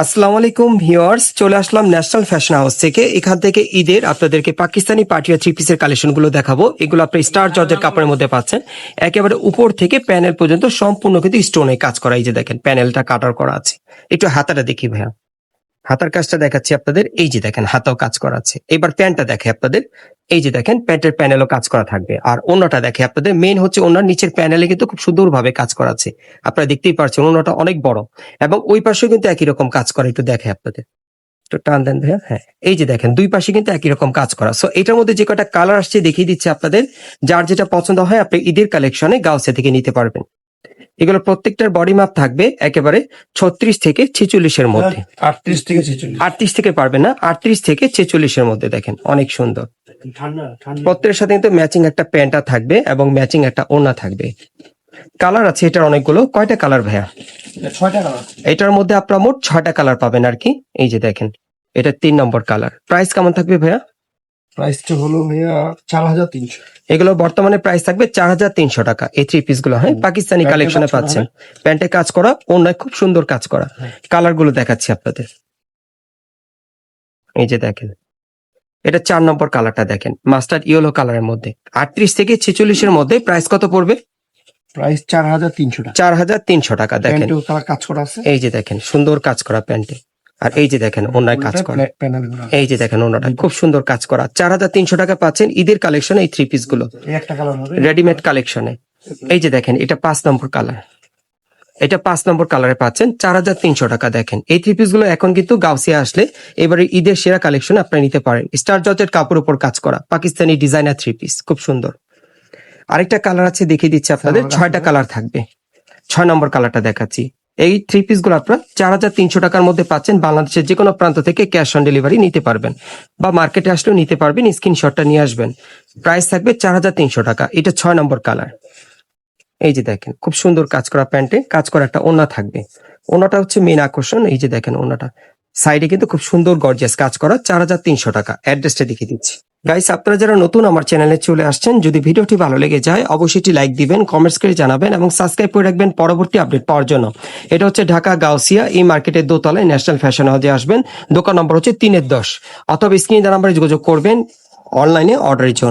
আসসালামু আলাইকুম ভিউয়ার্স, চলে আসলাম ন্যাশনাল ফ্যাশন হাউস থেকে। এখান থেকে ঈদের আপনাদেরকে পাকিস্তানি পার্টি আর থ্রি পিসের কালেকশন গুলো দেখাবো। এগুলো আপনি স্টার জর্জের কাপড়ের মধ্যে পাচ্ছেন। একেবারে উপর থেকে প্যানেল পর্যন্ত সম্পূর্ণ কিন্তু স্টোনে কাজ করা। এই যে দেখেন প্যানেলটা কাটার করা আছে। একটু হাতাটা দেখি ভাইয়া, হাতার কাজটা দেখাচ্ছি আপনাদের। এই যে দেখেন হাতাও কাজ করা আছে। এবার প্যান্টটা দেখে আপনাদের। এই যে দেখেন প্যান্টের প্যানেলও কাজ করা থাকবে। আর ওন্নাটা দেখে আপনাদের। মেইন হচ্ছে ওন্নার নিচের প্যানেলে কিন্তু খুব সুন্দরভাবে কাজ করা আছে। আপনারা দেখতেই পাচ্ছেন ওন্নাটা অনেক বড়, এবং ওই পাশেও কিন্তু একই রকম কাজ করা। একটু দেখে আপনাদের, একটু টান দেন ভাইয়া। হ্যাঁ, এই যে দেখেন দুই পাশে কিন্তু একই রকম কাজ করা। সো এটার মধ্যে যে কটা কালার আসছে দেখিয়ে দিচ্ছে আপনাদের। যার যেটা পছন্দ হয় আপনি ঈদের কালেকশনে গাউসিয়া থেকে নিতে পারবেন। এগুলো প্রত্যেকটার বডি মাপ থাকবে একেবারে 36 থেকে 46-এর মধ্যে। 38 থেকে 46। 38 থেকে পারবে না, 38 থেকে 46-এর মধ্যে। দেখেন অনেক সুন্দর। প্রত্যেকের সাথে কিন্তু ম্যাচিং একটা প্যান্টটা থাকবে এবং ম্যাচিং একটা ওড়না থাকবে। কালার আছে এটার অনেকগুলো। কয়টা কালার ভাইয়া? 6টা কালার। এটার মধ্যে আপনারা মোট 6টা কালার পাবেন আর কি। এই যে দেখেন এটা 3 নম্বর কালার। প্রাইস কেমন থাকবে ভাইয়া? প্রাইসটা হলো ভাইয়া 4300। এগুলো বর্তমানে প্রাইস থাকবে 4300 টাকা। এই থ্রি পিস গুলো হ্যাঁ পাকিস্তানি প্যান্টে কালেকশনে কাজ করা, পাচ্ছেন। প্যান্টে কাজ করা, ওড়নায় খুব সুন্দর কাজ করা। কালার গুলো দেখাচ্ছি আপনাদের। এই যে দেখেন এটা 4 নম্বর কালারটা দেখেন, মাস্টার্ড ইয়েলো কালারের মধ্যে। 38 থেকে 46-এর মধ্যে প্রাইস কত পড়বে? প্রাইস 4300 টাকা। 4300 টাকা। দেখেন প্যান্টেও কালার কাজ করা আছে। এই যে দেখেন সুন্দর কাজ করা প্যান্টে। আর এই যে দেখেন ওড়নায় কাজ করা। প্যানেলগুলো। এই যে দেখেন ওড়নাটা খুব সুন্দর কাজ করা। 4300 টাকা পাচ্ছেন ঈদের কালেকশনে এই থ্রি পিস গুলো এই একটা কালার হবে রেডিমেড কালেকশনে। এই যে দেখেন এটা 5 নম্বর কালার। এটা 5 নম্বর কালারে পাচ্ছেন 4300 টাকা। দেখেন এই থ্রি পিস গুলো এখন কিন্তু গাউসিয়া আসলে এবারে ঈদের সেরা কালেকশন আপনারা নিতে পারেন। স্টার জর্জেট কাপড়ের উপর কাজ করা পাকিস্তানি ডিজাইনার থ্রি পিস, খুব সুন্দর। আরেকটা কালার আছে দেখিয়ে দিচ্ছি আপনাদের। 6টা কালার থাকবে। 6 নম্বর কালারটা দেখাচ্ছি। এই থ্রি পিস গুলো আপনারা 4300 টাকার মধ্যে পাচ্ছেন। বাংলাদেশের যে কোনো প্রান্ত থেকে ক্যাশ অন ডেলিভারি নিতে পারবেন, বা মার্কেটে আসলেও নিতে পারবেন। স্ক্রিনশটটা নিয়ে আসবেন। প্রাইস থাকবে 4300 টাকা। এটা 6 নম্বর কালার। এই যে দেখেন খুব সুন্দর কাজ করা প্যান্টে কাজ করা একটা ওড়না থাকবে। ওড়নাটা হচ্ছে মেন আকর্ষণ। এই যে দেখেন ওড়নাটা সাইডে কিন্তু খুব সুন্দর গর্জিয়াস কাজ করা। 4300 টাকা। অ্যাড্রেসটা দেখিয়ে দিচ্ছি। গাইস, আপনারা যারা নতুন আমার চ্যানেলে চলে আসছেন, যদি ভিডিওটি ভালো লেগে যায় অবশ্যই একটি লাইক দিবেন, কমেন্টস করে জানাবেন এবং সাবস্ক্রাইব করে রাখবেন পরবর্তী আপডেট পাওয়ার জন্য। এটা হচ্ছে ঢাকা গাউসিয়া, এই মার্কেটের দোতলায় ন্যাশনাল ফ্যাশন হাউসে আসবেন। দোকান নম্বর হচ্ছে 3-10, অথবা স্ক্রিনে নাম্বারে যোগাযোগ করবেন অনলাইনে অর্ডারের জন্য।